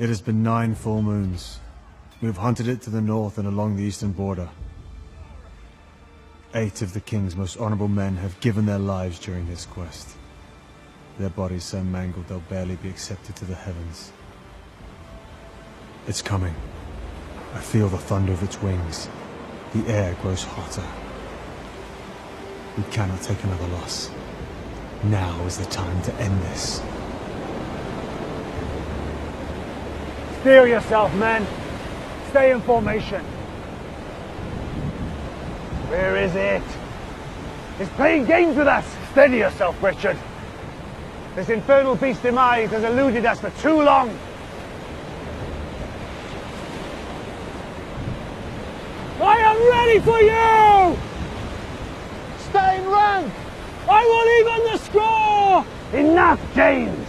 It has been 9 full moons. We have hunted it to the north and along the eastern border. 8 of the king's most honorable men have given their lives during this quest. Their bodies so mangled they'll barely be accepted to the heavens. It's coming. I feel the thunder of its wings. The air grows hotter. We cannot take another loss. Now is the time to end this. Steel yourself, men. Stay in formation. Where is it? It's playing games with us. Steady yourself, Richard. This infernal beast's demise has eluded us for too long. I am ready for you! Stay in rank! I will even the score! Enough, James!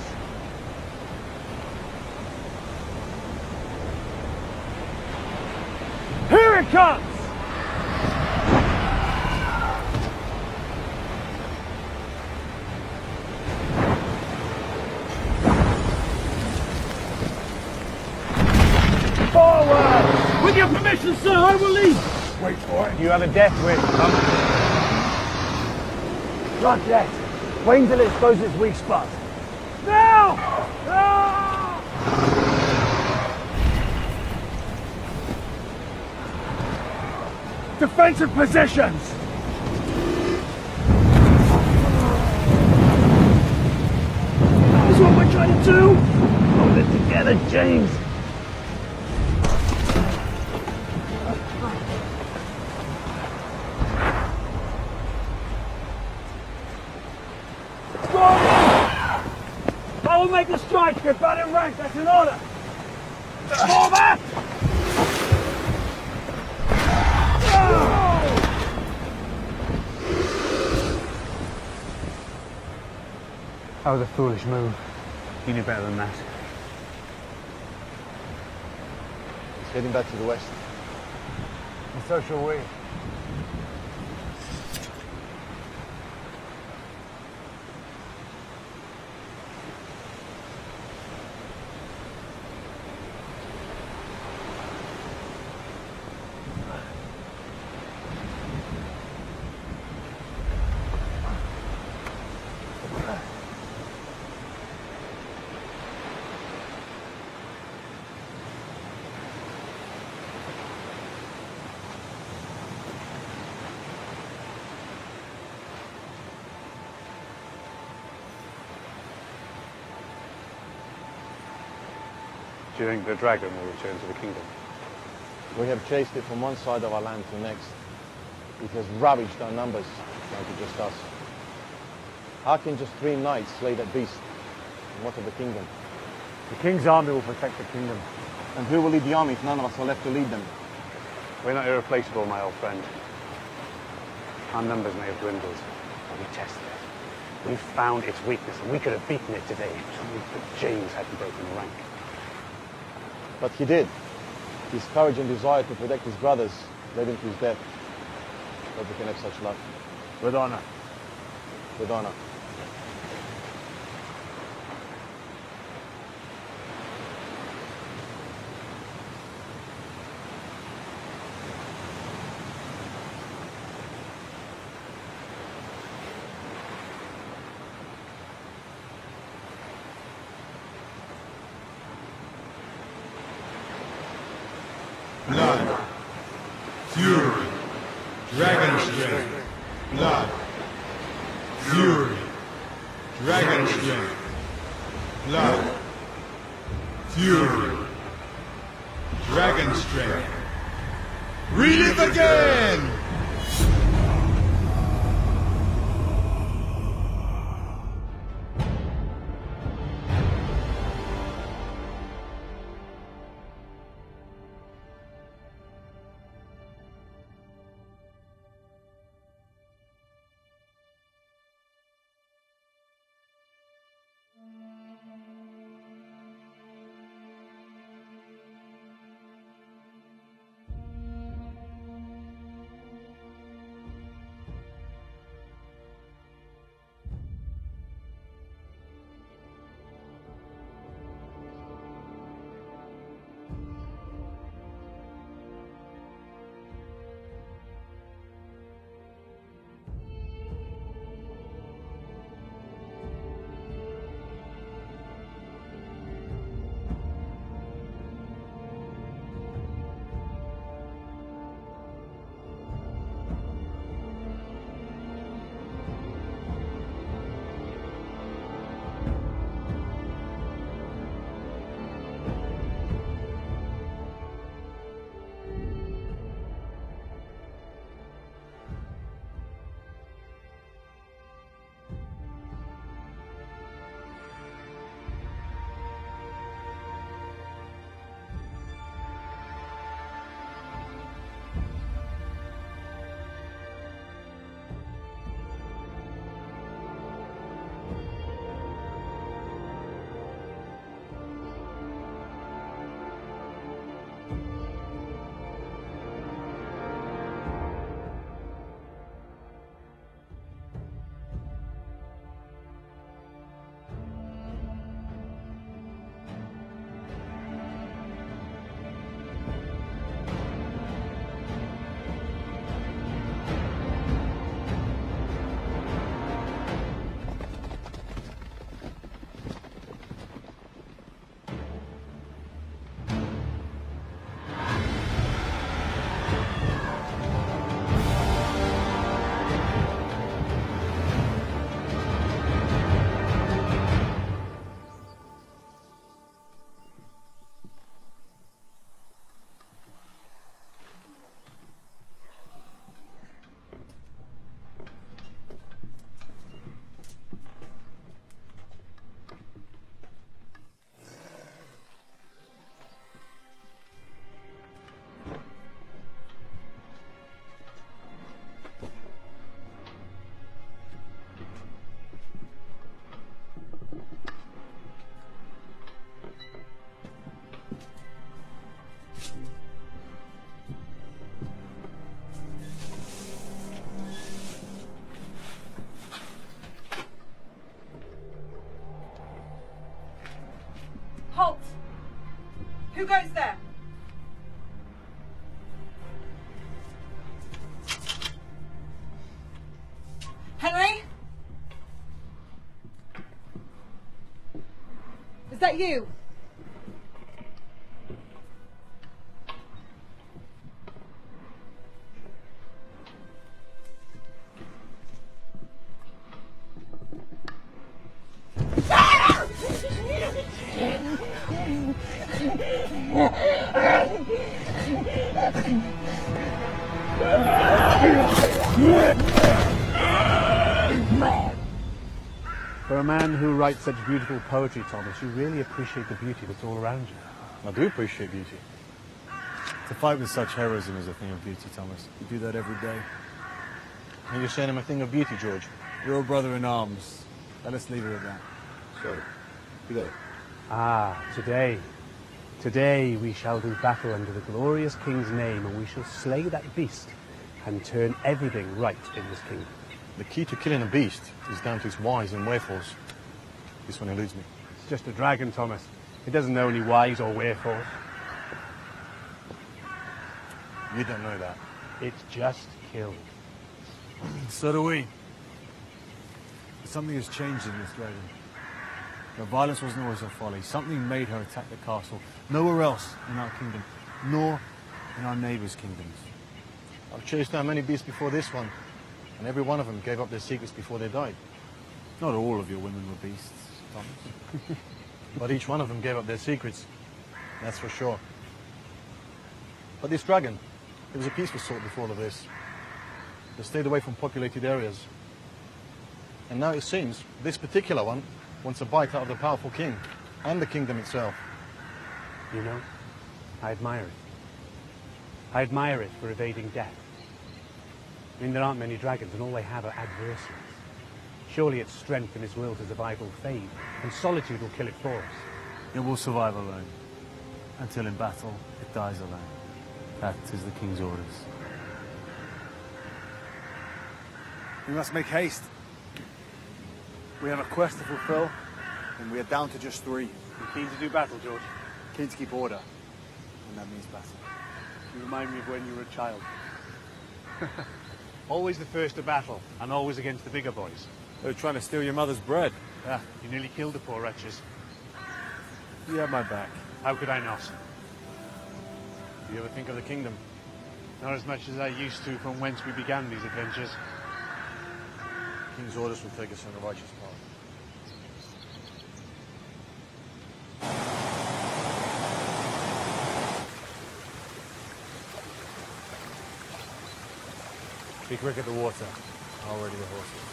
Here it comes! Forward! With your permission, sir, I will lead! Wait for it. You have a death wish. Not yet. Wait until it exposes its weak spot. Now! Ah! Defensive positions! This is what we're trying to do! Hold it together, James! I will make the strike! Get back in rank! That's an order! Fall back! That was a foolish move. You knew better than that. He's heading back to the west. And so shall we. Do you think the dragon will return to the kingdom? We have chased it from one side of our land to the next. It has ravaged our numbers, down to just us. How can just 3 knights slay that beast? And what of the kingdom? The king's army will protect the kingdom. And who will lead the army if none of us are left to lead them? We're not irreplaceable, my old friend. Our numbers may have dwindled, but we tested it. We found its weakness, and we could have beaten it today if James hadn't broken the rank. But he did. His courage and desire to protect his brothers led him to his death. But we can have such luck. With honor. With honor. Blood, fury, dragon strength. Blood, fury, dragon strength. Blood, fury, dragon strength. Relive again! Who goes there? Henry? Is that you? For a man who writes such beautiful poetry, Thomas, you really appreciate the beauty that's all around you. I do appreciate beauty. To fight with such heroism is a thing of beauty, Thomas. You do that every day. And you're saying I'm a thing of beauty, George? You're a brother in arms. Let us leave it at that. So, today. Ah, today. Today we shall do battle under the glorious king's name, and we shall slay that beast and turn everything right in this kingdom. The key to killing a beast is down to its whys and wherefores. This one eludes me. It's just a dragon, Thomas. It doesn't know any whys or wherefores. You don't know that. It's just killed. So do we. But something has changed in this dragon. Her violence wasn't always her folly. Something made her attack the castle. Nowhere else in our kingdom, nor in our neighbours' kingdoms. I've chased down many beasts before this one, and every one of them gave up their secrets before they died. Not all of your women were beasts, Thomas. But each one of them gave up their secrets. That's for sure. But this dragon, it was a peaceful sort before all of this. They stayed away from populated areas. And now it seems this particular one wants a bite out of the powerful king and the kingdom itself. You know, I admire it. I admire it for evading death. I mean, there aren't many dragons, and all they have are adversaries. Surely its strength and its will to survive will fade, and solitude will kill it for us. It will survive alone. Until in battle, it dies alone. That is the king's orders. We must make haste. We have a quest to fulfill, and we are down to just 3. You keen to do battle, George? Keen to keep order, and that means battle. You remind me of when you were a child. Always the first to battle, and always against the bigger boys. They were trying to steal your mother's bread. Ah, you nearly killed the poor wretches. You had my back. How could I not? Do you ever think of the kingdom? Not as much as I used to from whence we began these adventures. King's orders will take us on the righteous path. Be quick at the water. I'll ready the horses.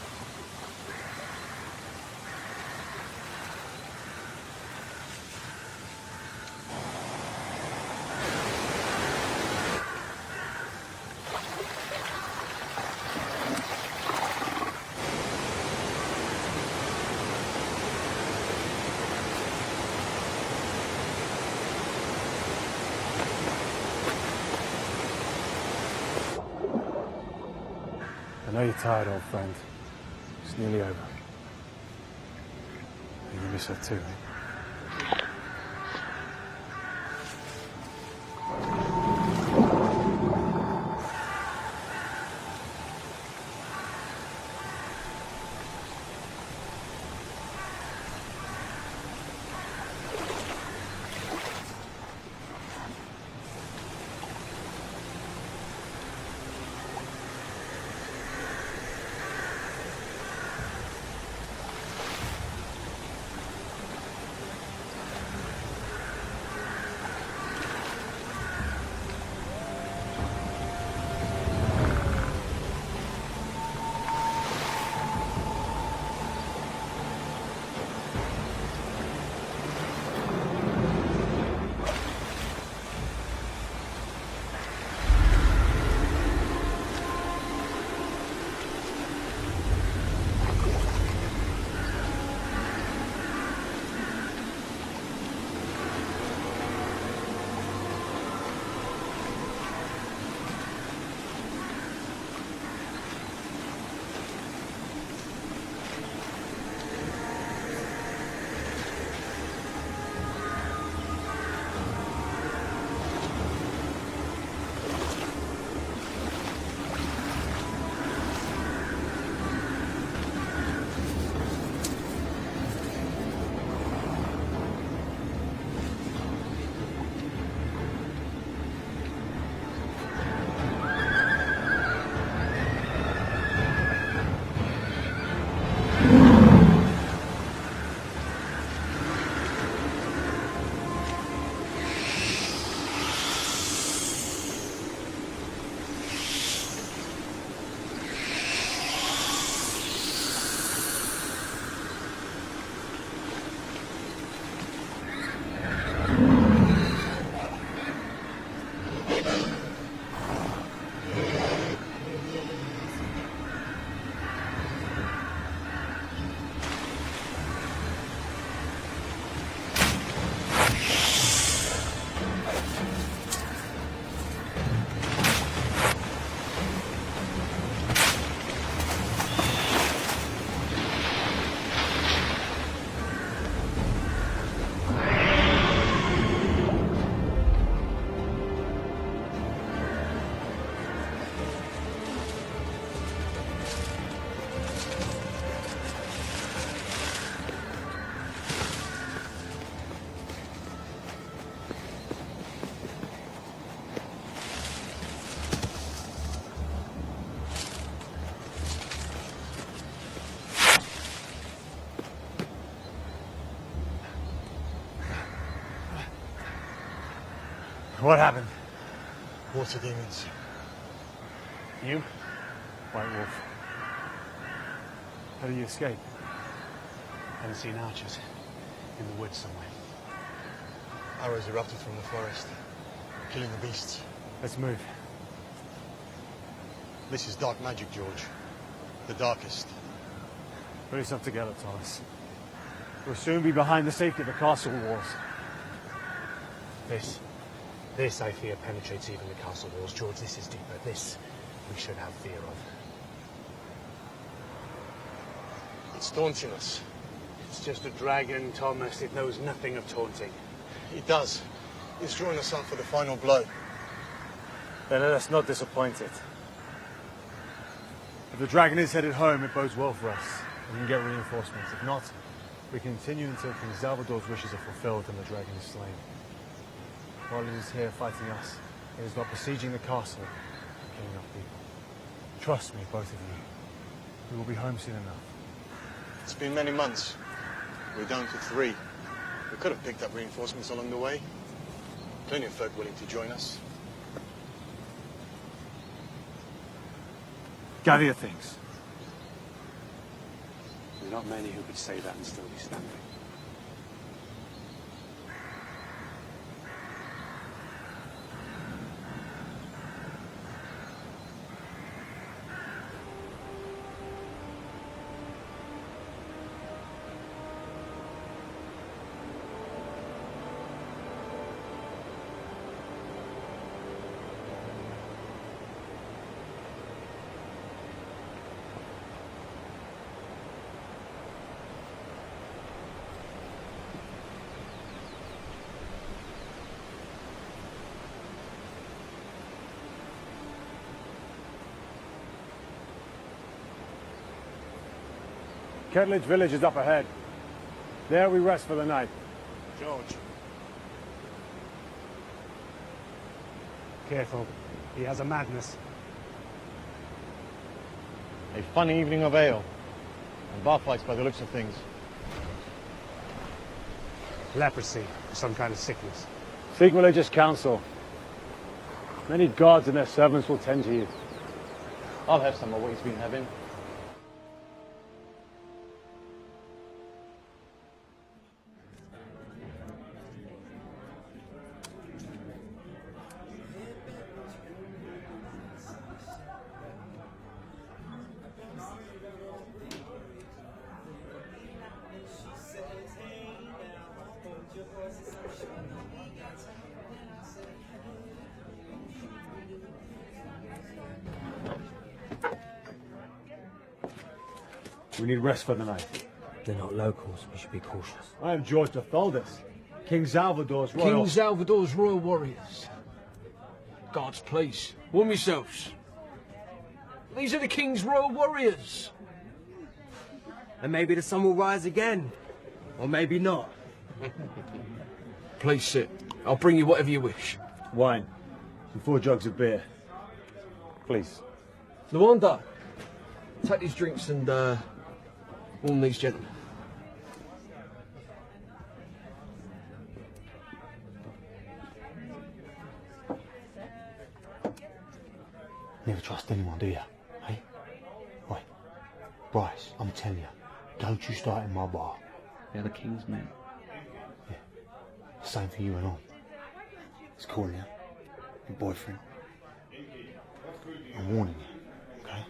I know you're tired, old friend. It's nearly over. And you miss her too, eh? What happened? Water demons. You? White Wolf. How did you escape? Haven't seen archers. In the woods somewhere. Arrows erupted from the forest, killing the beasts. Let's move. This is dark magic, George. The darkest. Put yourself together, Thomas. We'll soon be behind the safety of the castle walls. This I fear penetrates even the castle walls, George. This is deeper. This we should have fear of. It's taunting us. It's just a dragon, Thomas. It knows nothing of taunting. It does. It's drawing us up for the final blow. Then let us not disappoint it. If the dragon is headed home, it bodes well for us. We can get reinforcements. If not, we continue until King Salvador's wishes are fulfilled and the dragon is slain. While it is here fighting us, it is not besieging the castle and killing our people. Trust me, both of you. We will be home soon enough. It's been many months. We're down to 3. We could have picked up reinforcements along the way. Plenty of folk willing to join us. Gather your things. There are not many who could say that and still be standing. Kettlage village is up ahead. There we rest for the night. George. Careful. He has a madness. A funny evening of ale. And bar fights by the looks of things. Leprosy, or some kind of sickness. Seek religious counsel. Many gods and their servants will tend to you. I'll have some of what he's been having. We need rest for the night. They're not locals. We should be cautious. I am George de Thaldis, King Salvador's royal... King Salvador's royal warriors. Guards, please. Warm yourselves. These are the King's royal warriors. And maybe the sun will rise again. Or maybe not. Please sit. I'll bring you whatever you wish. Wine. And 4 jugs of beer. Please. Luanda, take these drinks and warm these gentlemen. Never trust anyone, do you? Hey? Wait. Bryce, I'm telling you, don't you start in my bar. They're the King's men. Yeah. Same for you and all. It's calling you. Your boyfriend. I'm warning you, okay?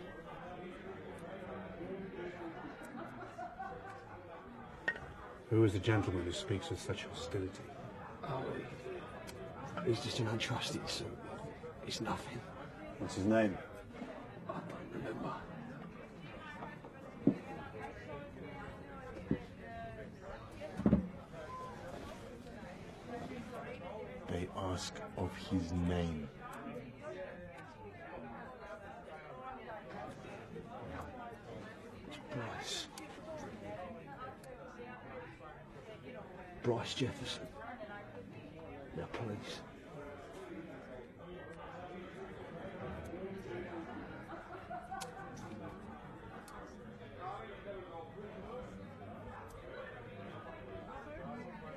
Who is the gentleman who speaks with such hostility? Oh, he's just an untrusted suit. It's nothing. What's his name? I don't remember. They ask of his name. It's Bryce. Bryce Jefferson. Now, please.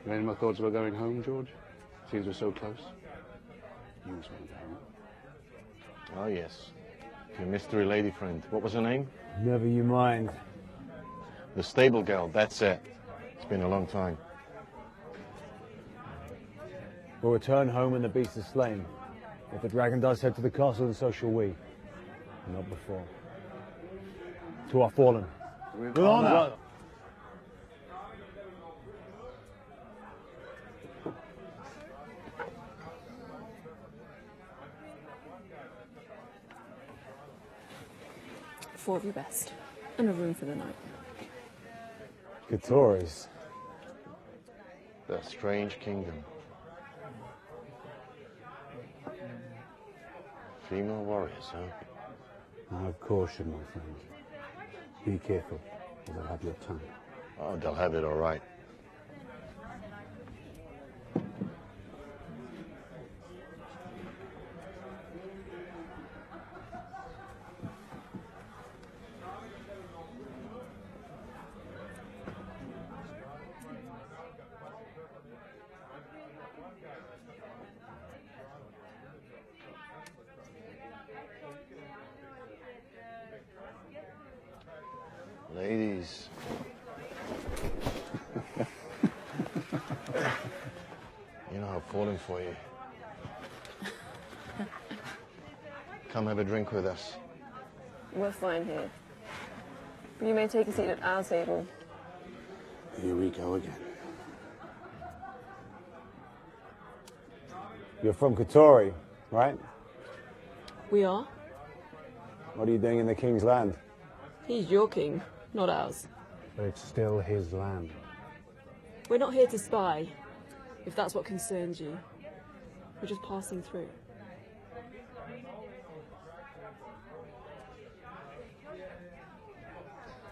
You have any more thoughts about going home, George? Seems we're so close. announcement, Oh, yes. Your mystery lady friend. What was her name? Never you mind. The stable girl, that's it. It's been a long time. We'll return home when the beast is slain. If the dragon does head to the castle, then so shall we. Not before. To our fallen. With honor. Four of your best. And a room for the night. Katoris. The strange kingdom. Female warriors, huh? Have caution, my friend. Be careful, or they'll have your tongue. Oh, they'll have it all right. Ladies. You know I've fallen for you. Come have a drink with us. We're fine here. You may take a seat at our table. Here we go again. You're from Katori, right? We are? What are you doing in the king's land? He's your king, not ours. But it's still his land. We're not here to spy, if that's what concerns you. We're just passing through.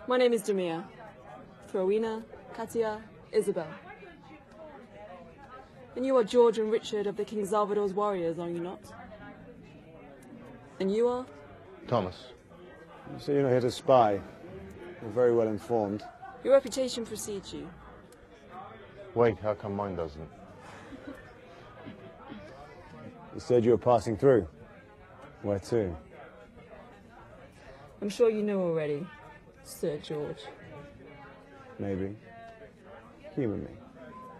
My name is Demir. Rowena, Katia, Isabel. And you are George and Richard of the King Salvador's warriors, are you not? And you are? Thomas. So you're not here to spy. You're very well informed. Your reputation precedes you. Wait, how come mine doesn't? You said you were passing through. Where to? I'm sure you know already, Sir George. Maybe. Humour me.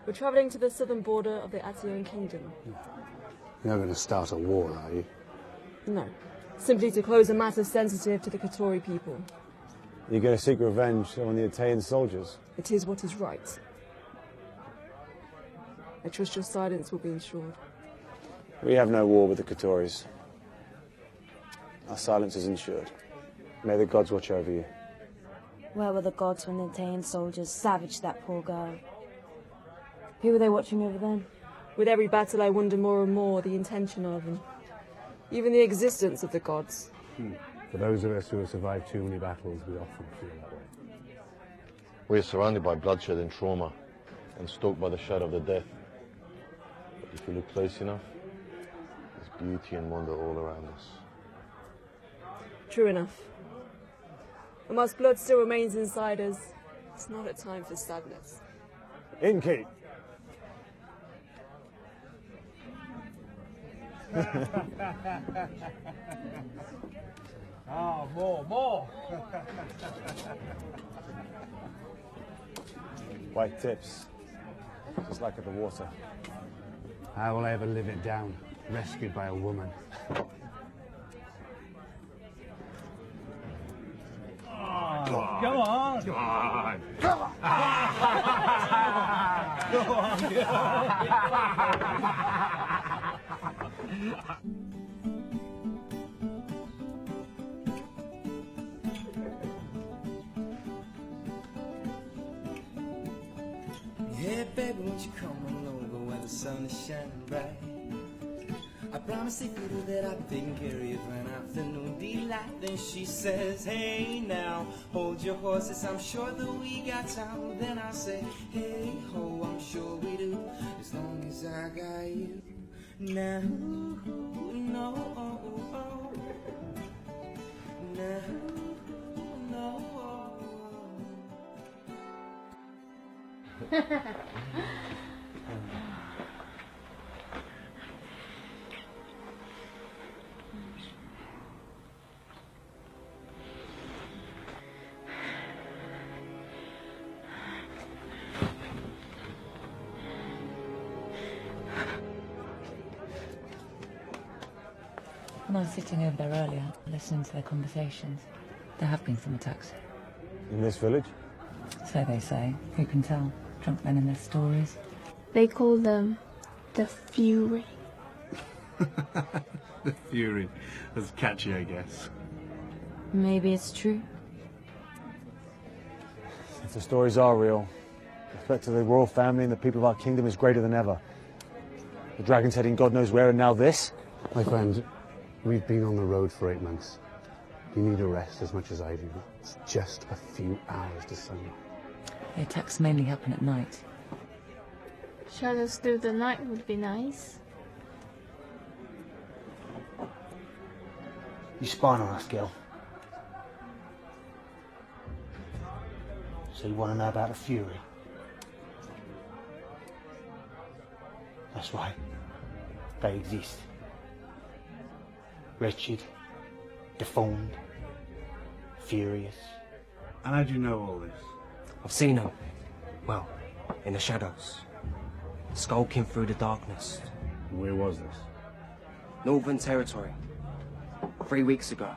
We're travelling to the southern border of the Atian kingdom. You're not going to start a war, are you? No. Simply to close a matter sensitive to the Katori people. You're going to seek revenge on the Atean soldiers. It is what is right. I trust your silence will be ensured. We have no war with the Katoris. Our silence is ensured. May the gods watch over you. Where were the gods when the Atean soldiers savaged that poor girl? Who were they watching over then? With every battle I wonder more and more the intention of them. Even the existence of the gods. For those of us who have survived too many battles, we often feel that way. We're surrounded by bloodshed and trauma, and stalked by the shadow of the death. But if you look close enough, there's beauty and wonder all around us. True enough. And whilst blood still remains inside us, it's not a time for sadness. Innkeep! More. White tips. Just like at the water. How will I ever live it down? Rescued by a woman. Come on. Yeah, baby, won't you come on over where the sun is shining bright? I promise if you do that, I'll be taking care of you for an afternoon delight. Then she says, hey now, hold your horses, I'm sure that we got time. Then I say, hey ho, I'm sure we do, as long as I got you. Now, no, now, no. When I was sitting over there earlier, listening to their conversations, there have been some attacks. In this village? So they say. Who can tell? Drunk men and their stories. They call them the Fury. The Fury. That's catchy, I guess. Maybe it's true. If the stories are real, the threat to the royal family and the people of our kingdom is greater than ever. The dragon's heading God knows where, and now this? My friend, we've been on the road for 8 months. You need a rest as much as I do. It's just a few hours to sunrise. The attacks mainly happen at night. Shadows through the night would be nice. You spying on us, girl? So you want to know about the Fury? That's right. They exist. Wretched, deformed, furious. And how do you know all this? I've seen them. Well, in the shadows. Skulking through the darkness. Where was this? Northern Territory. 3 weeks ago.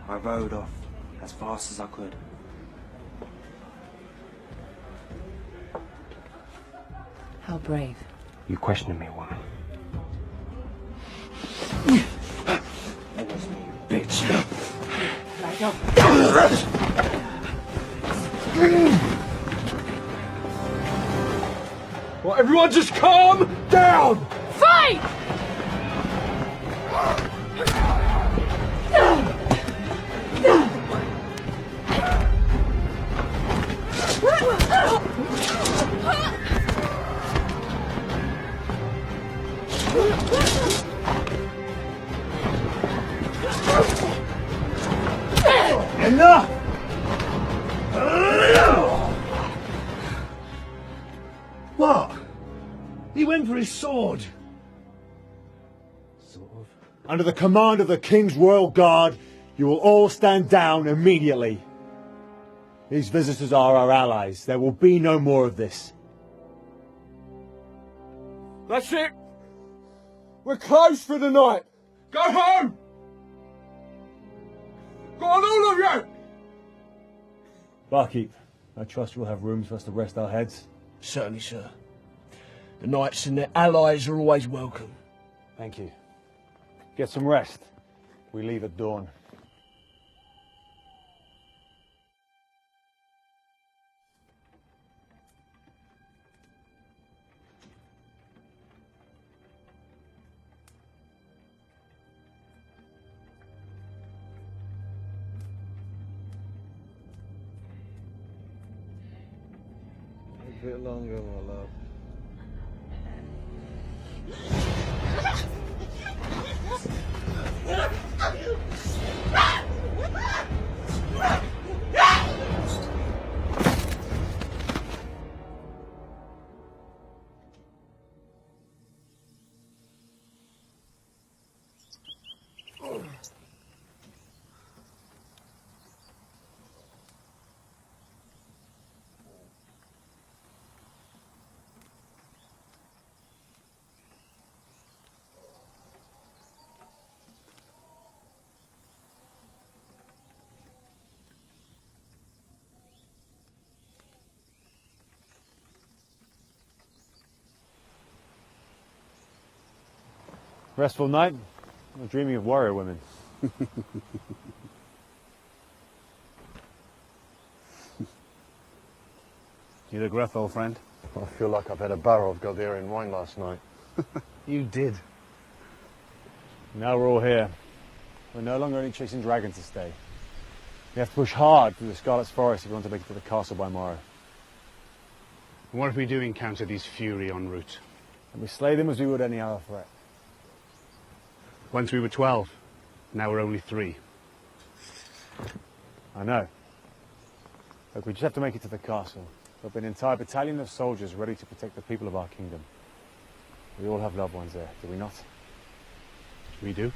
I rode off as fast as I could. How brave. You questioning me, woman? That was me, you bitch. Well, everyone just calm down! Fight! Enough! What? He went for his sword. Sort of. Under the command of the King's Royal Guard, you will all stand down immediately. These visitors are our allies. There will be no more of this. That's it. We're closed for the night. Go home! Go on, all of you! Barkeep, I trust we'll have rooms for us to rest our heads. Certainly, sir. The knights and their allies are always welcome. Thank you. Get some rest. We leave at dawn. A bit longer, my love. Restful night? I'm dreaming of warrior women. You look rough, old friend. I feel like I've had a barrel of Galderian wine last night. You did. Now we're all here. We're no longer only chasing dragons to stay. We have to push hard through the Scarlet's Forest if we want to make it to the castle by morrow. What if we do encounter these Fury en route? And we slay them as we would any other threat. Once we were 12, now we're only 3. I know. Look, we just have to make it to the castle. There'll be an entire battalion of soldiers ready to protect the people of our kingdom. We all have loved ones there, do we not? We do.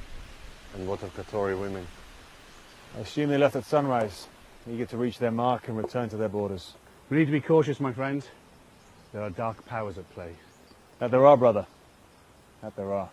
And what of Katori women? I assume they left at sunrise, eager to reach their mark and return to their borders. We need to be cautious, my friend. There are dark powers at play. That there are, brother. That there are.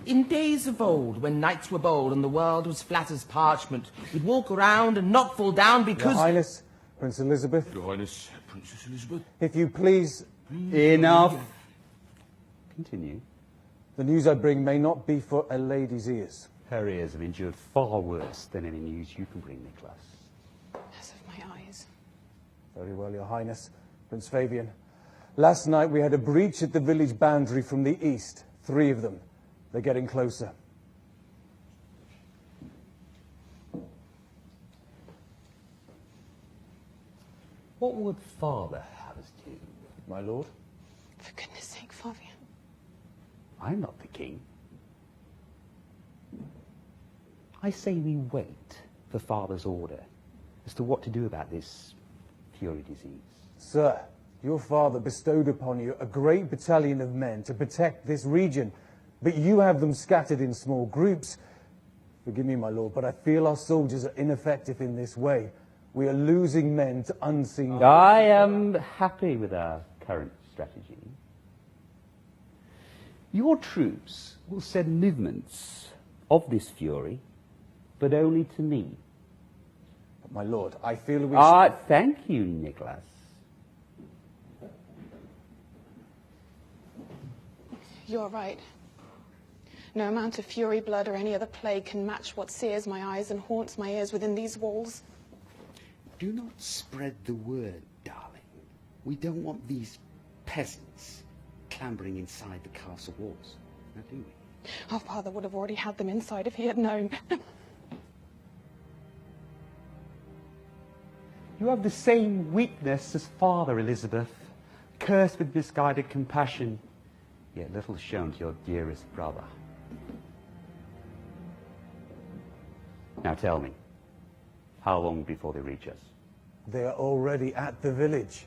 In days of old, when knights were bold and the world was flat as parchment, we'd walk around and not fall down because... Your Highness, Prince Elizabeth. Your Highness, Princess Elizabeth. If you please... Enough. Continue. The news I bring may not be for a lady's ears. Her ears have endured far worse than any news you can bring, Nicholas. As of my eyes. Very well, Your Highness. Prince Fabian. Last night we had a breach at the village boundary from the east. 3 of them. They're getting closer. What would Father have us do? My lord? For goodness sake, Fabian. I'm not the king. I say we wait for Father's order as to what to do about this fury disease. Sir, your father bestowed upon you a great battalion of men to protect this region, but you have them scattered in small groups. Forgive me, my lord, but I feel our soldiers are ineffective in this way. We are losing men to unseen... I am happy with our current strategy. Your troops will send movements of this fury, but only to me. But my lord, I feel we thank you, Nicholas. You're right. No amount of fury, blood, or any other plague can match what sears my eyes and haunts my ears within these walls. Do not spread the word, darling. We don't want these peasants clambering inside the castle walls, now do we? Our father would have already had them inside if he had known. You have the same weakness as Father, Elizabeth, cursed with misguided compassion, yet little shown to your dearest brother. Now tell me, how long before they reach us? They are already at the village.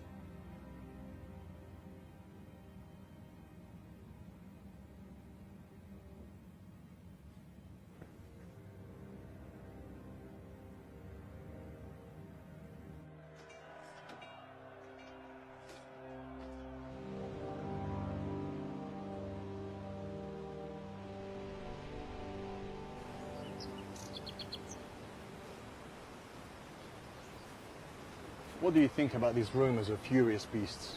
What do you think about these rumors of furious beasts?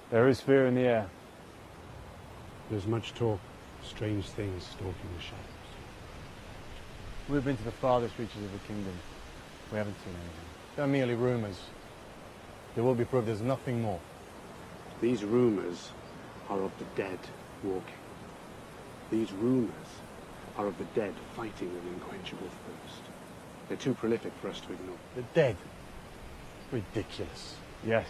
There is fear in the air. There's much talk, strange things stalking the shadows. We've been to the farthest reaches of the kingdom. We haven't seen anything. They're merely rumors. There will be proof there's nothing more. These rumors are of the dead walking. These rumors are of the dead fighting with unquenchable thirst. They're too prolific for us to ignore. The dead? Ridiculous. Yes.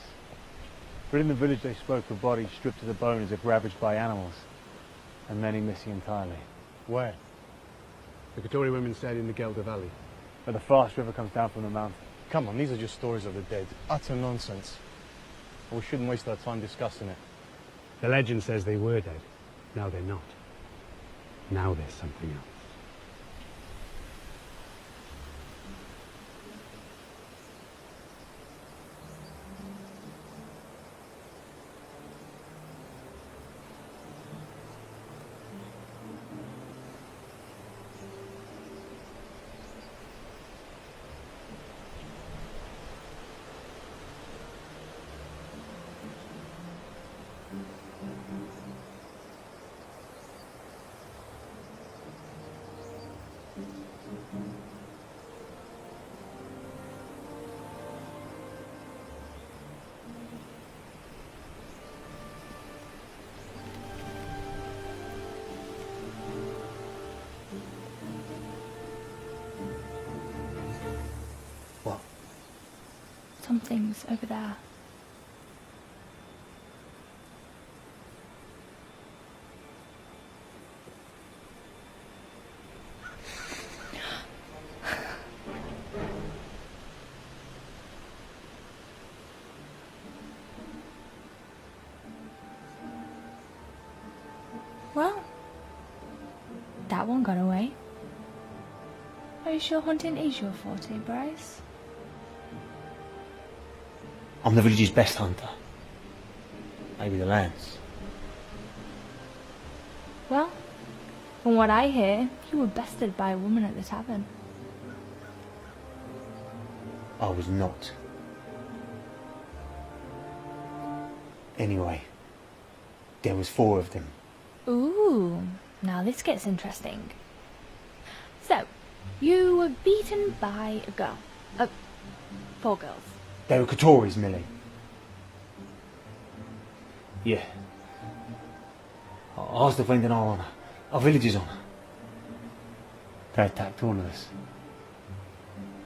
But in the village they spoke of bodies stripped to the bone as if ravaged by animals. And many missing entirely. Where? The Katori women said in the Gelder Valley. Where the fast river comes down from the mountain. Come on, these are just stories of the dead. Utter nonsense. We shouldn't waste our time discussing it. The legend says they were dead. Now they're not. Now there's something else. Something's over there. Well, that one got away. Are you sure hunting is your forte, Bryce? I'm the village's best hunter. Maybe the land's. Well, From what I hear, you were bested by a woman at the tavern. I was not. Anyway, there was 4 of them. Ooh, now this gets interesting. So, you were beaten by a girl. 4 girls. They were Katoris, Millie. Yeah. I was defending our honour, our village's honour. They attacked all of us.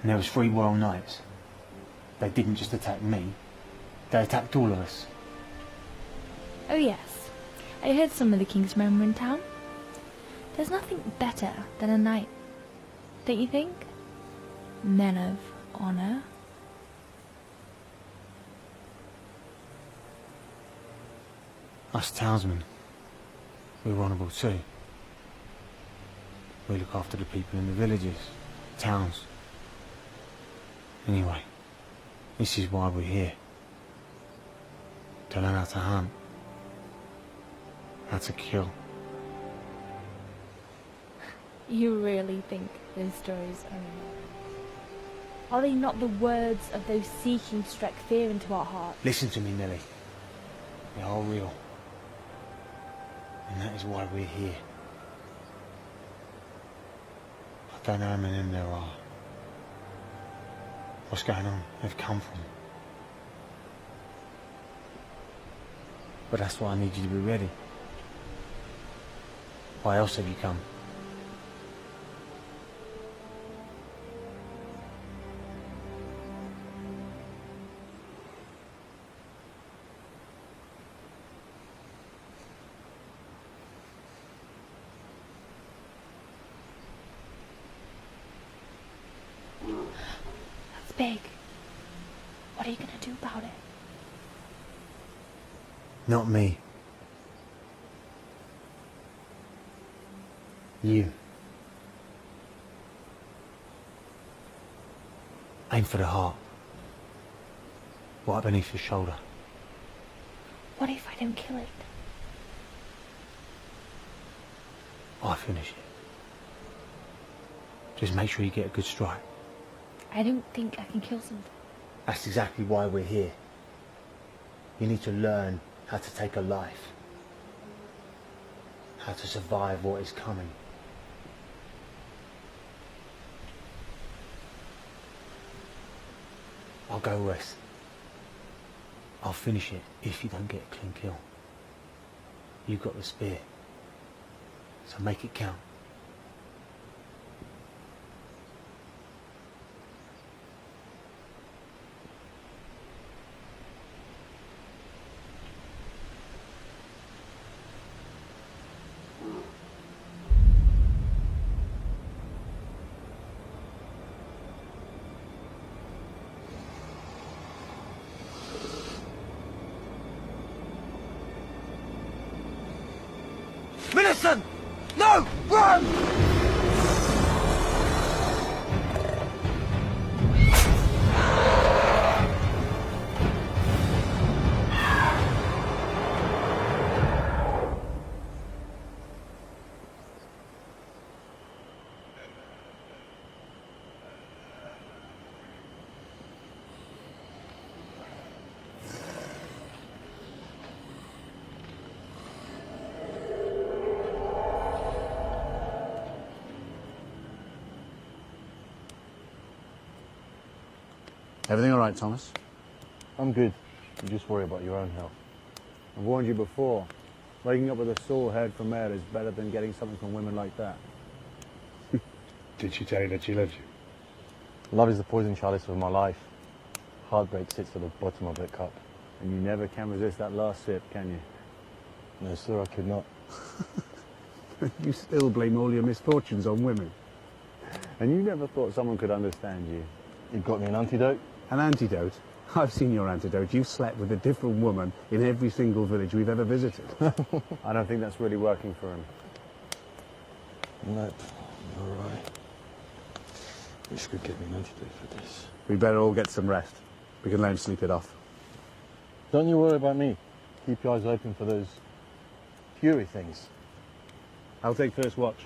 And there was 3 royal knights. They didn't just attack me, they attacked all of us. Oh yes, I heard some of the king's men were in town. There's nothing better than a knight, don't you think? Men of honour. Us townsmen, we're honourable too. We look after the people in the villages, towns. Anyway, this is why we're here. To learn how to hunt. How to kill. You really think those stories are real? Are they not the words of those seeking to strike fear into our hearts? Listen to me, Millie. They are real. And that is why we're here. I don't know how many of them there are. What's going on? They've come from. But that's why I need you to be ready. Why else have you come? That's big. What are you gonna do about it? Not me. You. Aim for the heart. Right beneath your shoulder. What if I don't kill it? I finish it. Just make sure you get a good strike. I don't think I can kill something. That's exactly why we're here. You need to learn how to take a life. How to survive what is coming. I'll go rest. I'll finish it if you don't get a clean kill. You got the spear. So make it count. Millicent! No! Run! Everything all right, Thomas? I'm good. You just worry about your own health. I've warned you before. Breaking up with a sore-haired Khmer is better than getting something from women like that. Did she tell you that she loves you? Love is the poison chalice of my life. Heartbreak sits at the bottom of that cup. And you never can resist that last sip, can you? No, sir, I could not. You still blame all your misfortunes on women. And you never thought someone could understand you. You got me an antidote? An antidote? I've seen your antidote. You've slept with a different woman in every single village we've ever visited. I don't think that's really working for him. Nope, you're right. Wish you could get me an antidote for this. We better all get some rest. We can let him sleep it off. Don't you worry about me. Keep your eyes open for those fury things. I'll take first watch.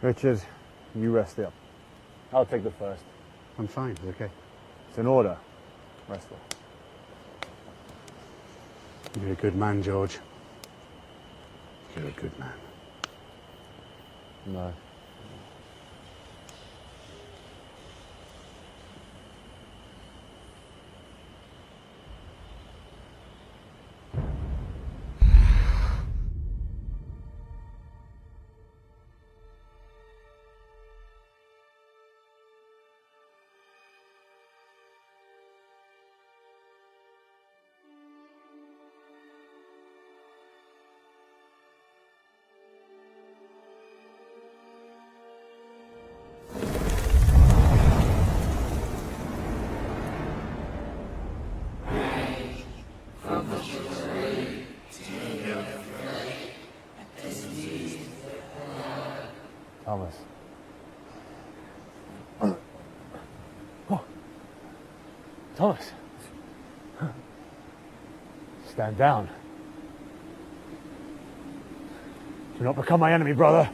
Richard, you rest up. I'll take the first. I'm fine, it's okay. It's an order. Rest up. You're a good man, George. You're a good man. No. Thomas. Oh. Thomas. Stand down. Do not become my enemy, brother.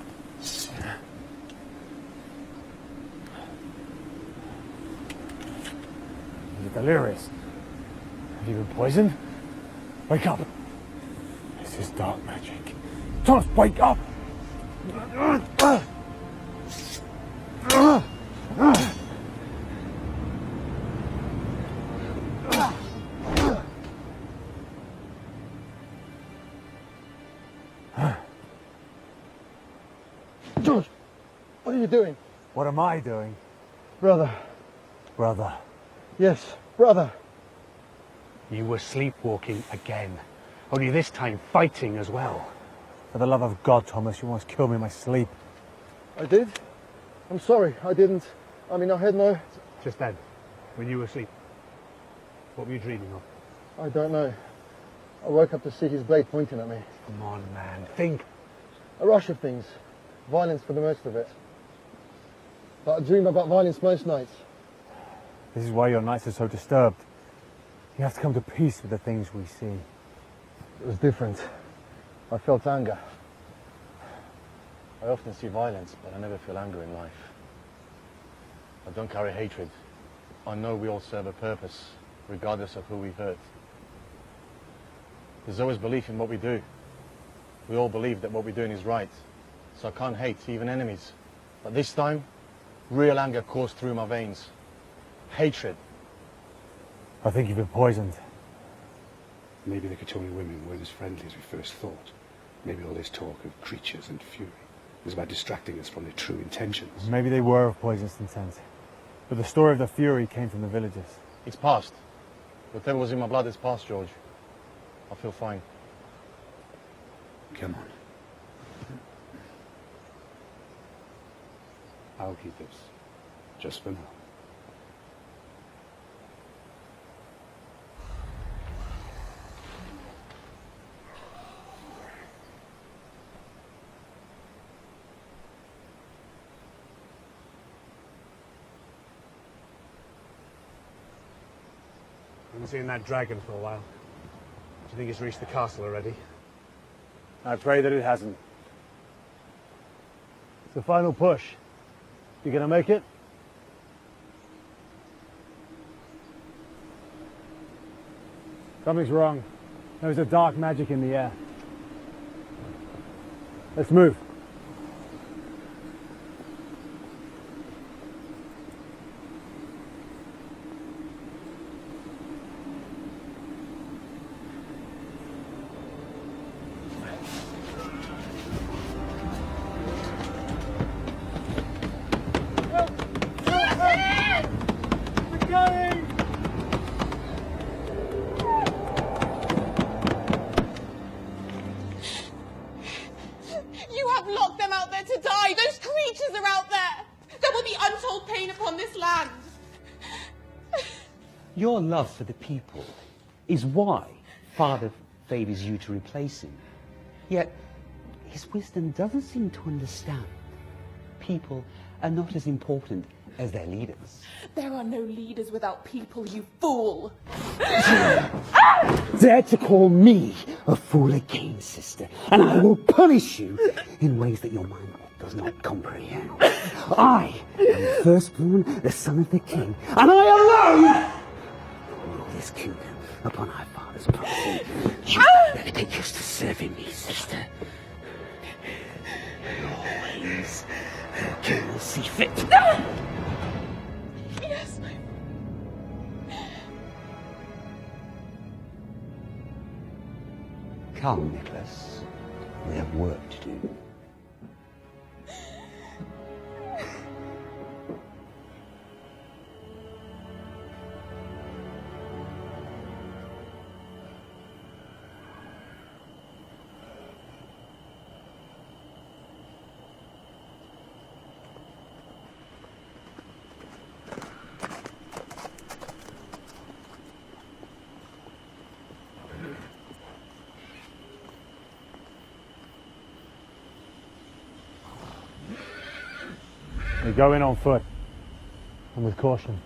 You're delirious. Have you been poisoned? Wake up. This is dark magic. Thomas, wake up! George, what are you doing? What am I doing? Brother. Brother. Yes, brother. You were sleepwalking again. Only this time fighting as well. For the love of God, Thomas, you almost killed me in my sleep. I did? I'm sorry, I didn't. I mean, I had no... Just then, when you were asleep, what were you dreaming of? I don't know. I woke up to see his blade pointing at me. Come on, man, think. A rush of things. Violence for the most of it. But I dream about violence most nights. This is why your nights are so disturbed. You have to come to peace with the things we see. It was different. I felt anger. I often see violence, but I never feel anger in life. I don't carry hatred. I know we all serve a purpose, regardless of who we hurt. There's always belief in what we do. We all believe that what we're doing is right. So I can't hate, even enemies. But this time, real anger coursed through my veins. Hatred. I think you've been poisoned. Maybe the Katoni women weren't as friendly as we first thought. Maybe all this talk of creatures and fury was about distracting us from their true intentions. Maybe they were of poisonous intent. But the story of the fury came from the villagers. It's past. Whatever was in my blood is past, George. I feel fine. Come on. I'll keep this. Just for now. I haven't seen that dragon for a while. Do you think it's reached the castle already? I pray that it hasn't. It's the final push. You gonna make it? Something's wrong. There's a dark magic in the air. Let's move. You have locked them out there to die. Those creatures are out there. There will be untold pain upon this land. Your love for the people is why Father favours you to replace him. Yet his wisdom doesn't seem to understand. People are not as important as their leaders. There are no leaders without people, you fool! Dare to call me a fool again, sister, and I will punish you in ways that your mind does not comprehend. I am the firstborn, the son of the king, and I alone rule this kingdom upon our father's property. You better get used to serving me, sister. Always, your king will see fit. Yes, Come, Nicholas. We have work to do. We go in on foot and with caution.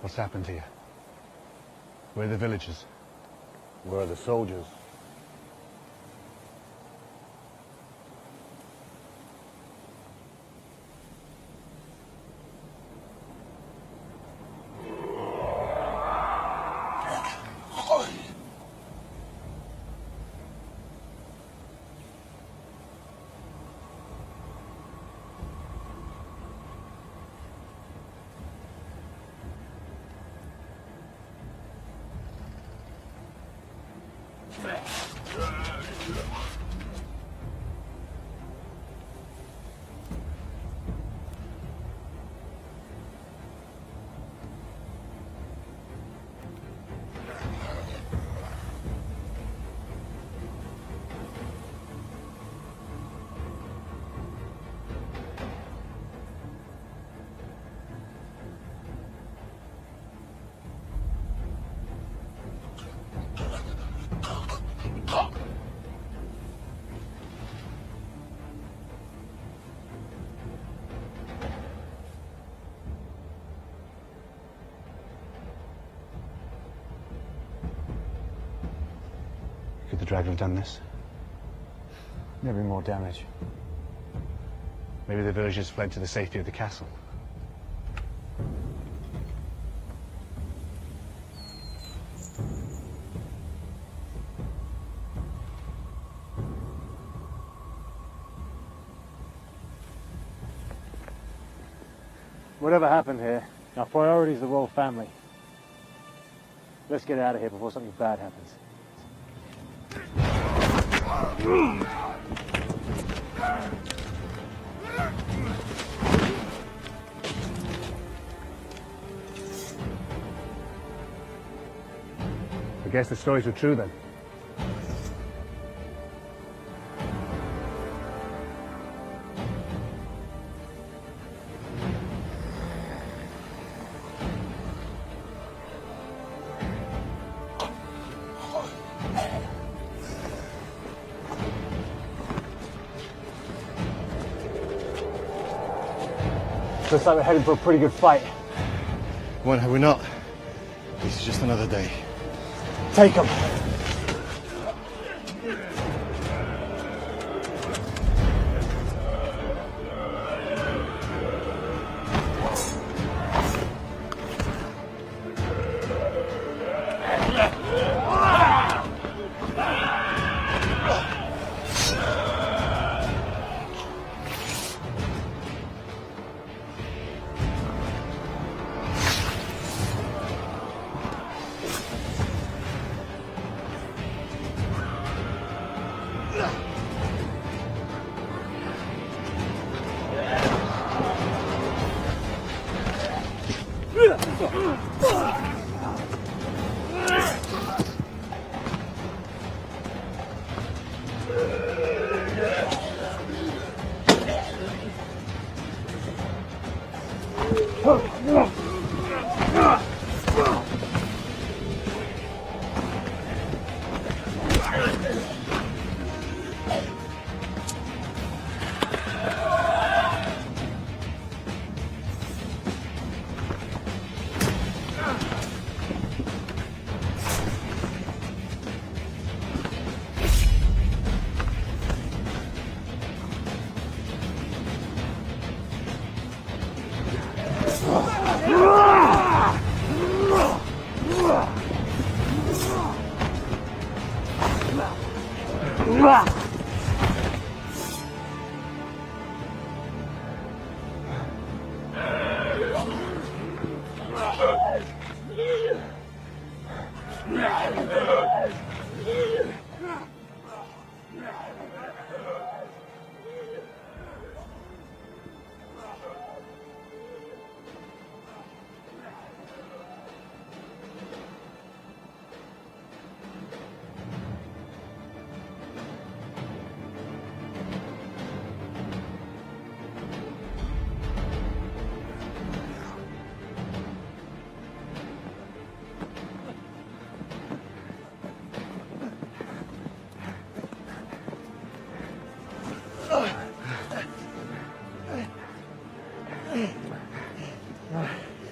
What's happened here? Where are the villagers? Where are the soldiers? Could the dragon have done this? Maybe more damage. Maybe the villagers fled to the safety of the castle. Whatever happened here, our priority is the royal family. Let's get out of here before something bad happens. I guess the stories were true then. Looks like we're heading for a pretty good fight. When have we not? This is just another day. Take them.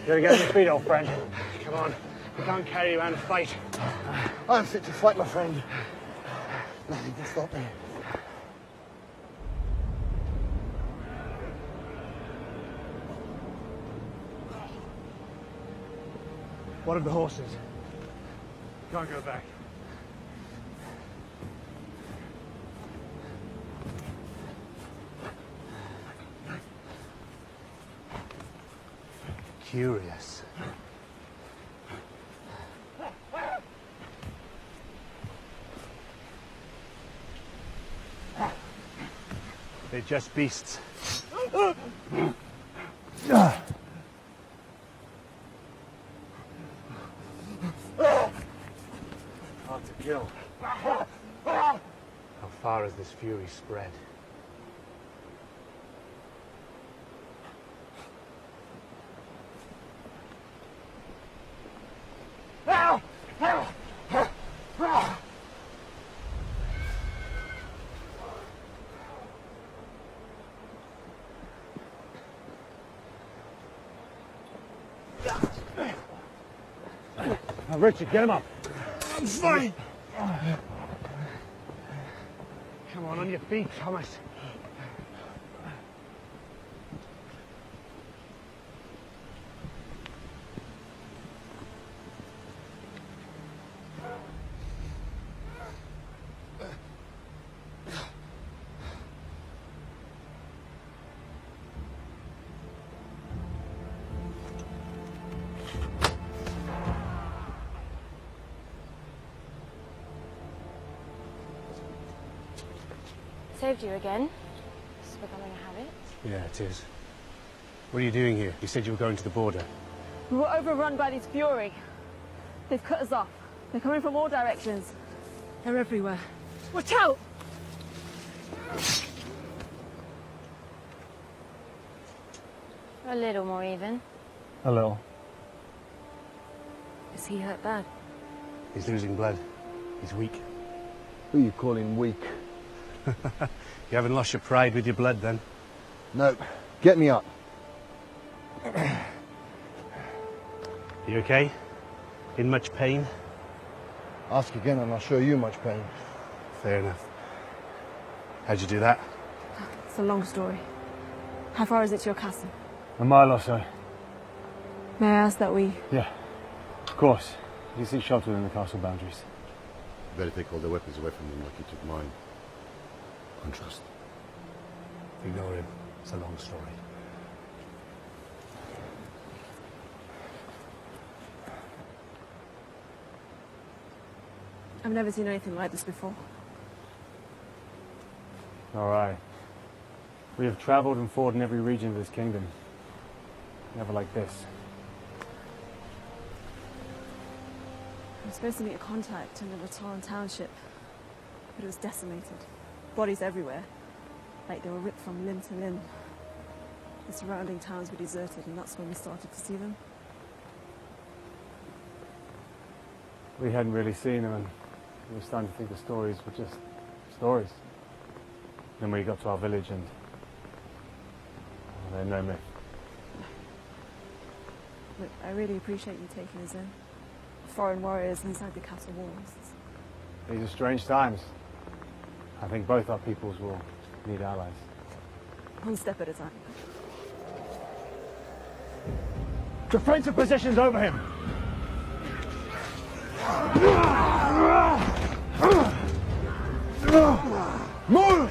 You gotta get on your feet, old friend. Come on. We can't carry you around a fight. I'm fit to fight, my friend. Nothing can stop me. What of the horses? Can't go back. Curious. They're just beasts. Hard to kill. How far has this fury spread? Now, Richard, get him up. I'm fine. Come on your feet, Thomas. Saved you again. It's becoming a habit. Yeah, it is. What are you doing here? You said you were going to the border. We were overrun by these fury. They've cut us off. They're coming from all directions. They're everywhere. Watch out! A little more even. A little. Is he hurt bad? He's losing blood. He's weak. Who are you calling weak? You haven't lost your pride with your blood, then? No. Get me up. You okay? In much pain? Ask again and I'll show you much pain. Fair enough. How'd you do that? It's a long story. How far is it to your castle? A mile or so. May I ask that we... Yeah, of course. You seek shelter within the castle boundaries. Better take all the weapons away from them like you took mine. And trust. Ignore him. It's a long story. I've never seen anything like this before. All right. We have traveled and fought in every region of this kingdom. Never like this. was supposed to meet a contact in the Ratan township, but it was decimated. Bodies everywhere, like they were ripped from limb to limb. The surrounding towns were deserted, and that's when we started to see them. We hadn't really seen them, and we were starting to think the stories were just stories. Then we got to our village, and they're no myth. Look, I really appreciate you taking us in. Foreign warriors inside the castle walls. These are strange times. I think both our peoples will need allies. One step at a time. Defensive positions over him! Move!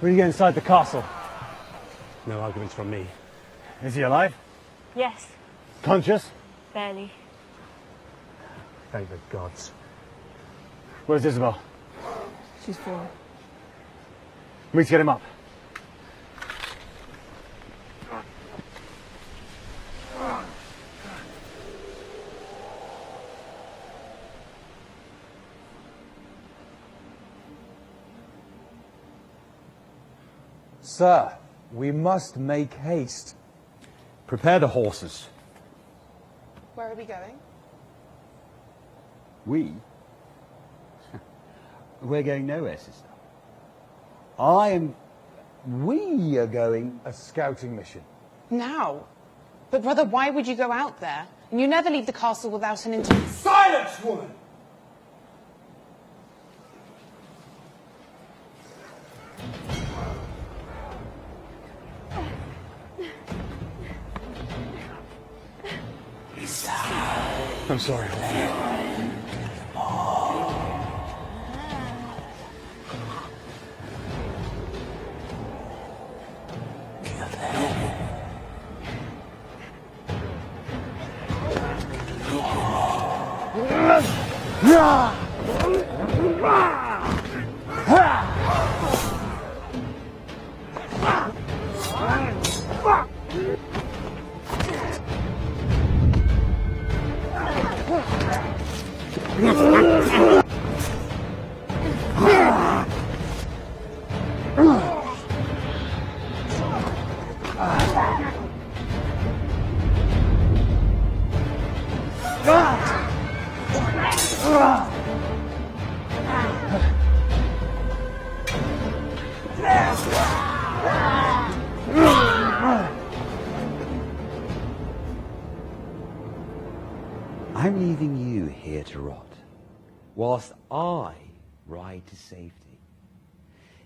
When you get inside the castle? No arguments from me. Is he alive? Yes, Conscious? barely. Thank the gods. Where's Isabel? She's fallen. We need to get him up. Sir, we must make haste. Prepare the horses. Where are we going? We? We're going nowhere, sister. We are going... A scouting mission. Now? But brother, why would you go out there? And you never leave the castle without an inter... Silence, woman! I'm sorry. I'm leaving you here to rot, whilst I ride to safety.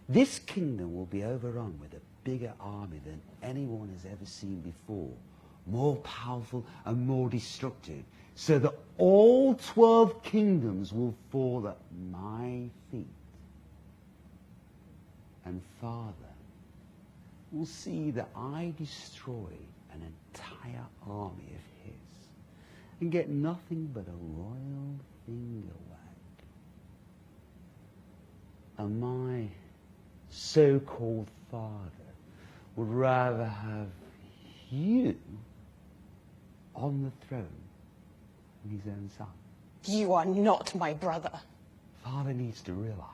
This kingdom will be overrun with a bigger army than anyone has ever seen before, more powerful and more destructive, so that all 12 kingdoms will fall at my feet. And Father will see that I destroy an entire army of his and get nothing but a royal finger wag. And my so-called father would rather have you on the throne than his own son. You are not my brother. Father needs to realize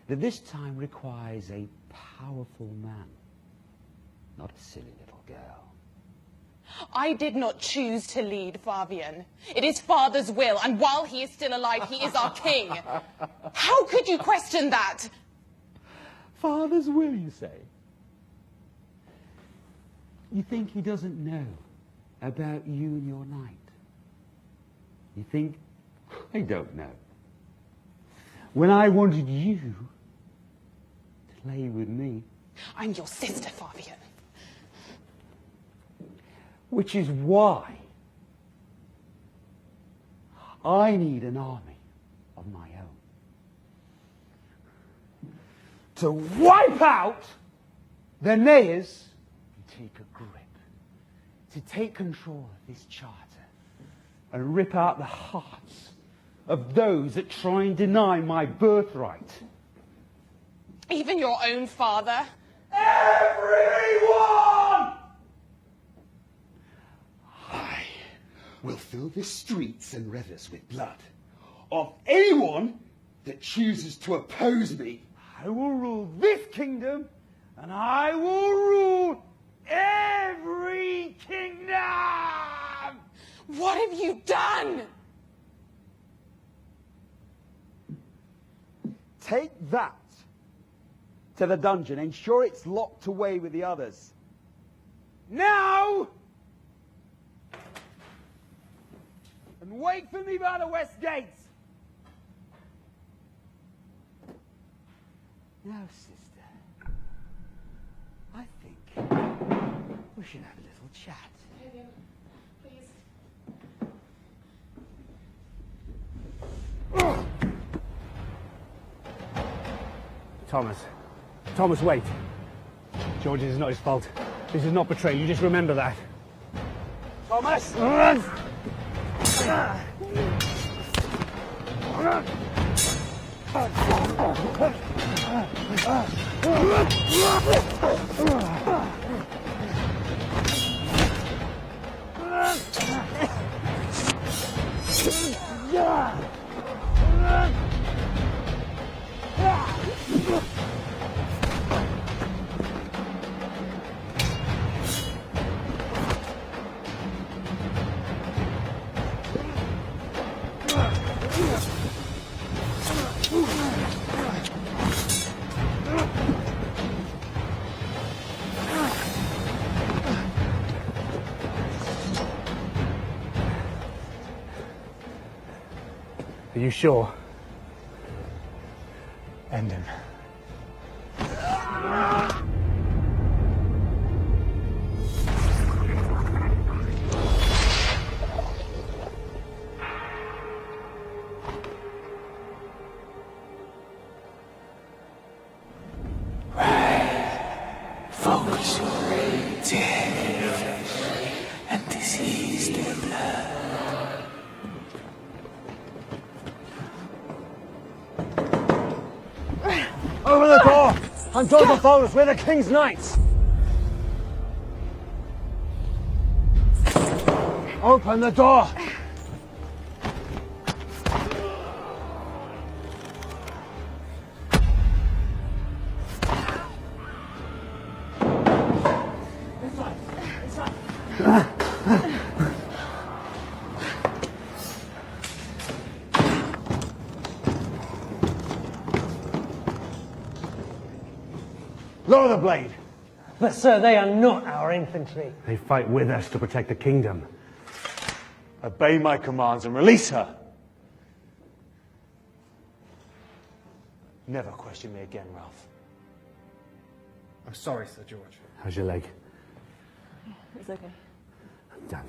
that this time requires a powerful man, not a silly little girl. I did not choose to lead Fabian. It is Father's will, and while he is still alive, he is our king. How could you question that? Father's will, you say? You think he doesn't know about you and your knight? You think I don't know? When I wanted you to play with me. I'm your sister, Fabian. Which is why I need an army of my own to wipe out the Nayers and take a grip, to take control of this charter and rip out the hearts of those that try and deny my birthright. Even your own father? Everyone! I will fill the streets and rivers with blood of anyone that chooses to oppose me. I will rule this kingdom, and I will rule every kingdom! What have you done? Take that to the dungeon. Ensure it's locked away with the others. Now! And wait for me by the west gate. Now, sister, I think we should have a little chat. Please. Thomas, wait. George, this is not his fault. This is not betrayal. You just remember that. Thomas! Are you sure? End him. Folks dead and diseased in blood. Open the door! I'm John Bartholus, we're the King's Knights! Open the door! Lower the blade! But sir, they are not our infantry. They fight with us to protect the kingdom. Obey my commands and release her! Never question me again, Ralph. I'm sorry, Sir George. How's your leg? It's okay. I'm done.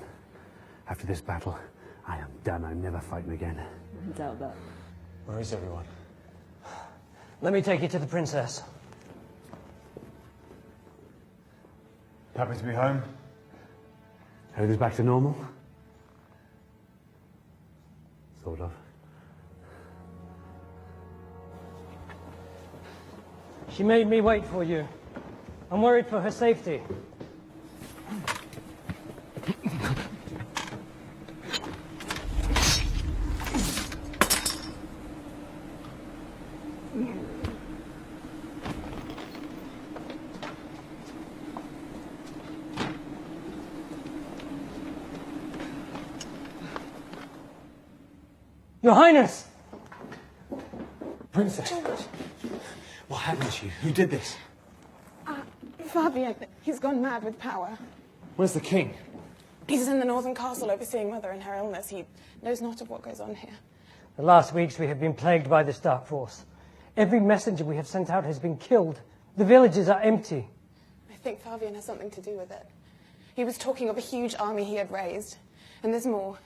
After this battle, I am done. I'm never fighting again. I doubt that. Where is everyone? Let me take you to the princess. Happy to be home? Everything's back to normal? Sort of. She made me wait for you. I'm worried for her safety. Your Highness! Princess! What happened to you? Who did this? Fabian, he's gone mad with power. Where's the king? He's in the northern castle overseeing Mother in her illness. He knows not of what goes on here. The last weeks we have been plagued by this dark force. Every messenger we have sent out has been killed. The villages are empty. I think Fabian has something to do with it. He was talking of a huge army he had raised. And there's more.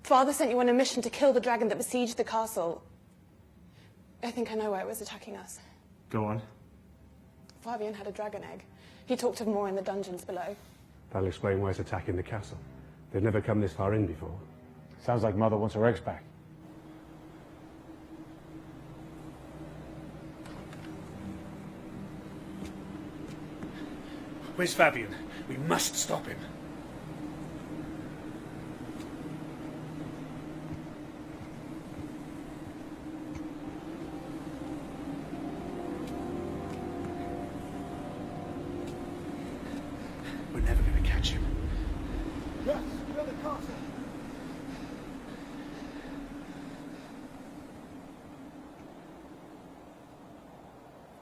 Father sent you on a mission to kill the dragon that besieged the castle. I think I know why it was attacking us. Go on. Fabian had a dragon egg. He talked of more in the dungeons below. That'll explain why it's attacking the castle. They've never come this far in before. Sounds like Mother wants her eggs back. Where's Fabian? We must stop him. We're never going to catch him. Yes, we're the castle.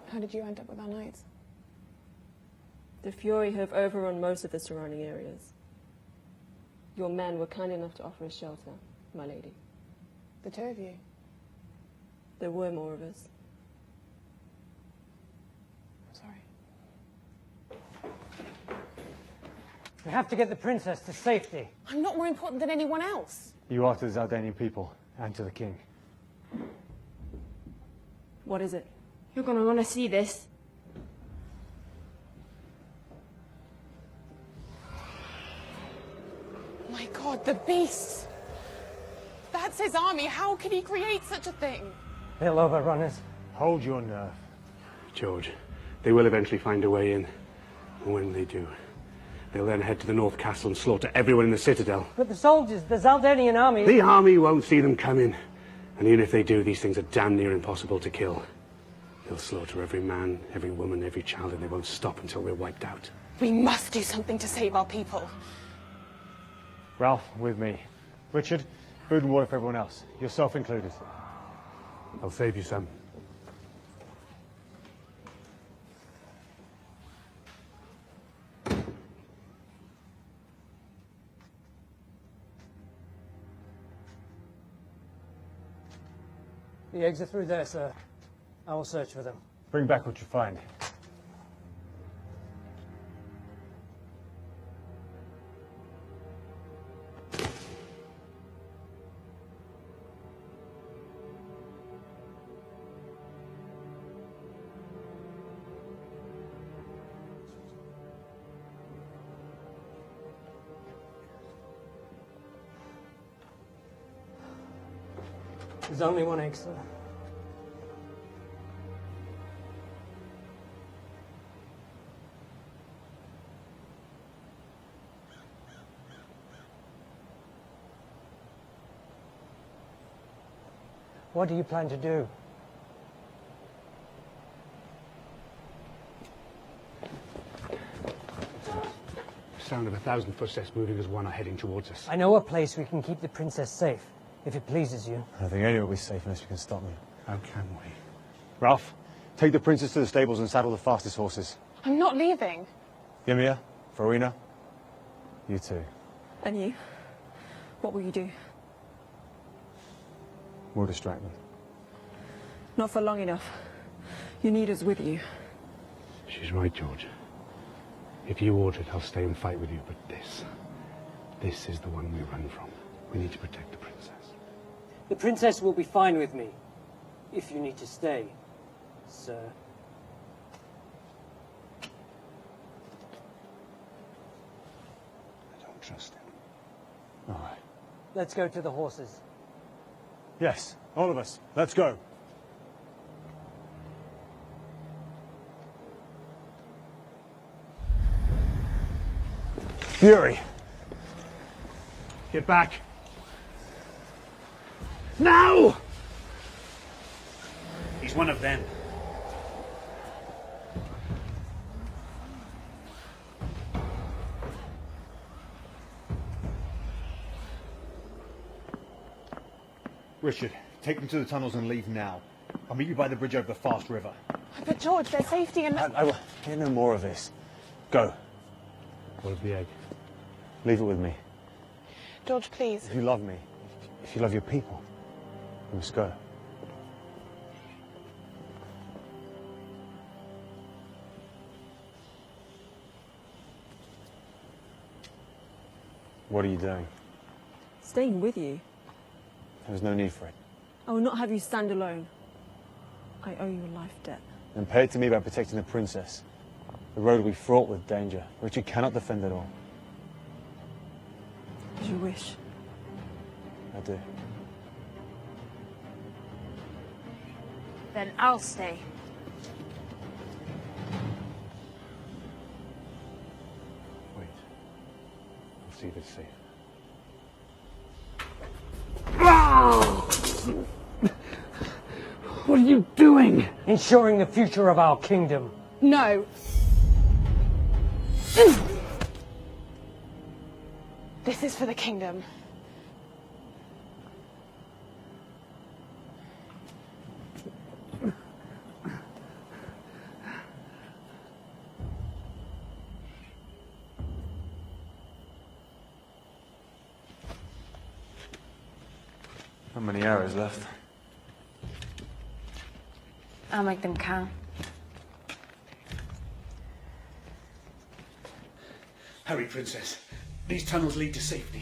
How did you end up with our knights? The Fury have overrun most of the surrounding areas. Your men were kind enough to offer us shelter, my lady. The two of you? There were more of us. I'm sorry. We have to get the princess to safety. I'm not more important than anyone else. You are to the Zaldanian people and to the king. What is it? You're gonna wanna see this. My God, the beast! That's his army. How could he create such a thing? They'll overrun us. Hold your nerve. George, they will eventually find a way in. And when they do, they'll then head to the North Castle and slaughter everyone in the Citadel. But the soldiers, the Zaldanian army... The army won't see them coming. And even if they do, these things are damn near impossible to kill. They'll slaughter every man, every woman, every child, and they won't stop until we're wiped out. We must do something to save our people. Ralph, with me. Richard, food and water for everyone else. Yourself included. I'll save you some. The eggs are through there, sir. I will search for them. Bring back what you find. There's only one egg, sir. What do you plan to do? Sound of 1,000 footsteps moving as one are heading towards us. I know a place we can keep the princess safe, if it pleases you. I don't think any will be safe unless you can stop me. How can we? Ralph, Take the princess to the stables and saddle the fastest horses. I'm not leaving. Ymir, Farina, you too. And you? What will you do? We'll distract them. Not for long enough. You need us with you. She's right, George. If you order it, I'll stay and fight with you, but this is the one we run from. We need to protect the princess. The princess will be fine with me, if you need to stay, sir. I don't trust him. All right. Let's go to the horses. Yes, all of us. Let's go. Fury! Get back! Now! He's one of them. Richard, take them to the tunnels and leave now. I'll meet you by the bridge over the fast river. But George, their safety and... I will hear no more of this. Go. What of the egg? Leave it with me. George, please. If you love me, if you love your people, you must go. What are you doing? Staying with you. There's no need for it. I will not have you stand alone. I owe you a life debt. Then pay it to me by protecting the princess. The road will be fraught with danger, which you cannot defend at all. As you wish. I do. Then I'll stay. Wait. I'll see this safe. What are you doing? Ensuring the future of our kingdom. No. This is for the kingdom. How many arrows left? I'll make them count. Hurry, princess. These tunnels lead to safety.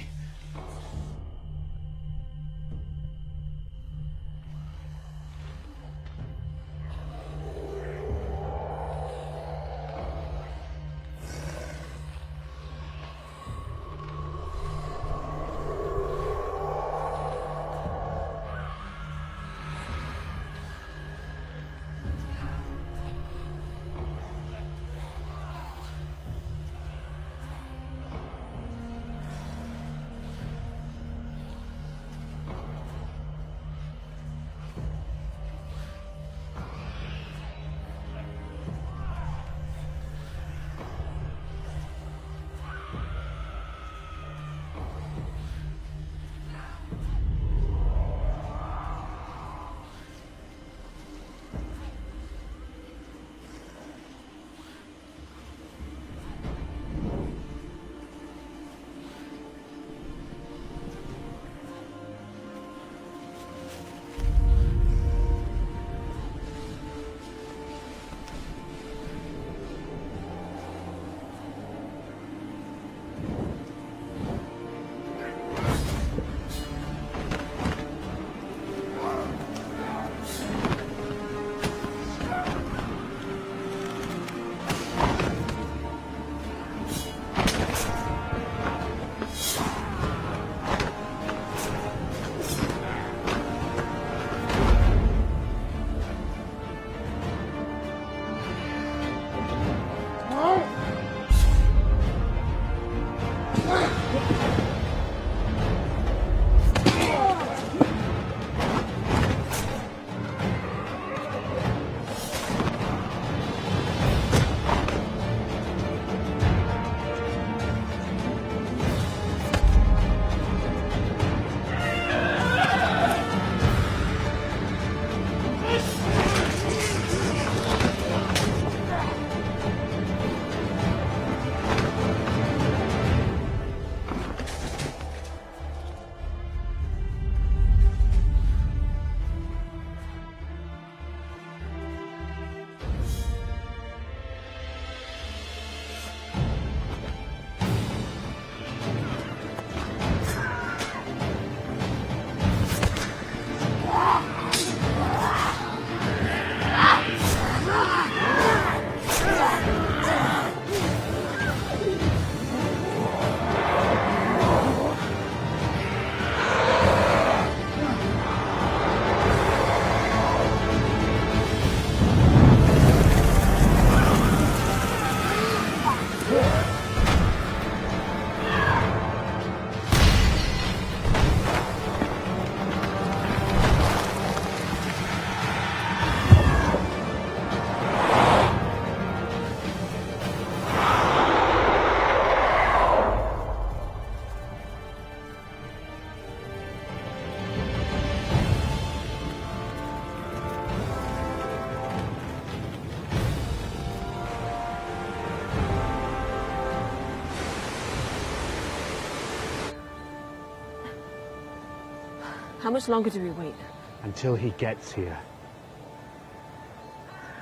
How much longer do we wait? Until he gets here.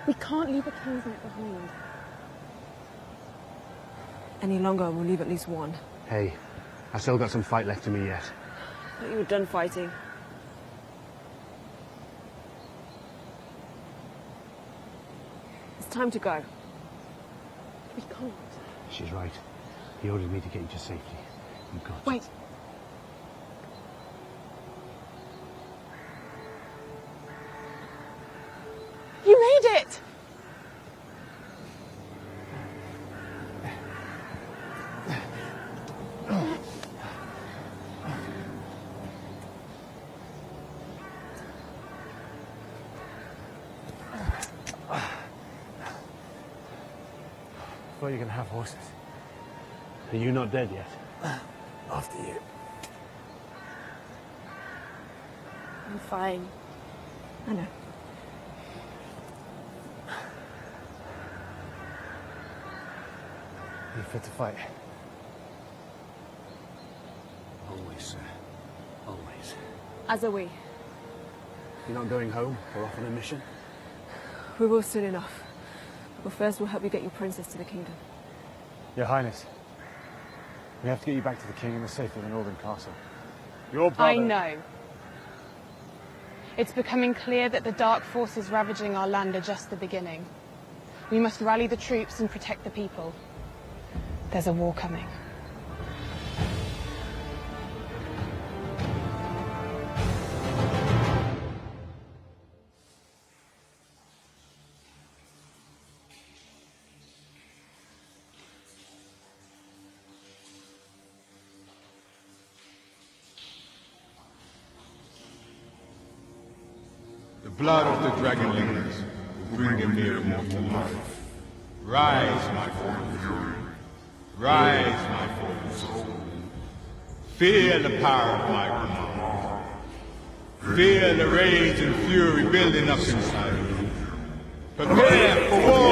We can't leave the King's Net behind. Any longer, we'll leave at least one. Hey, I still got some fight left in me yet. But you were done fighting. It's time to go. We can't. She's right. He ordered me to get you to safety. You've got to. Wait. You made it! I thought you were going to have horses. Are you not dead yet? After you. I'm fine. I know. Are you fit to fight? Always, sir. Always. As are we. You're not going home or off on a mission? We will soon enough. But first we'll help you get your princess to the kingdom. Your Highness, we have to get you back to the king in the safety of the northern castle. Your brother... I know. It's becoming clear that the dark forces ravaging our land are just the beginning. We must rally the troops and protect the people. There's a war coming. The blood of the dragonlings will bring him near immortal life. Rise, my fallen fury. Rise, my fallen soul. Feel the power of my command. Feel the rage and fury building up inside you. Prepare for war!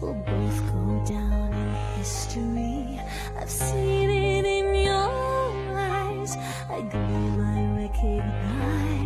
We'll both go down in history. I've seen it in your I glean my wicked eye.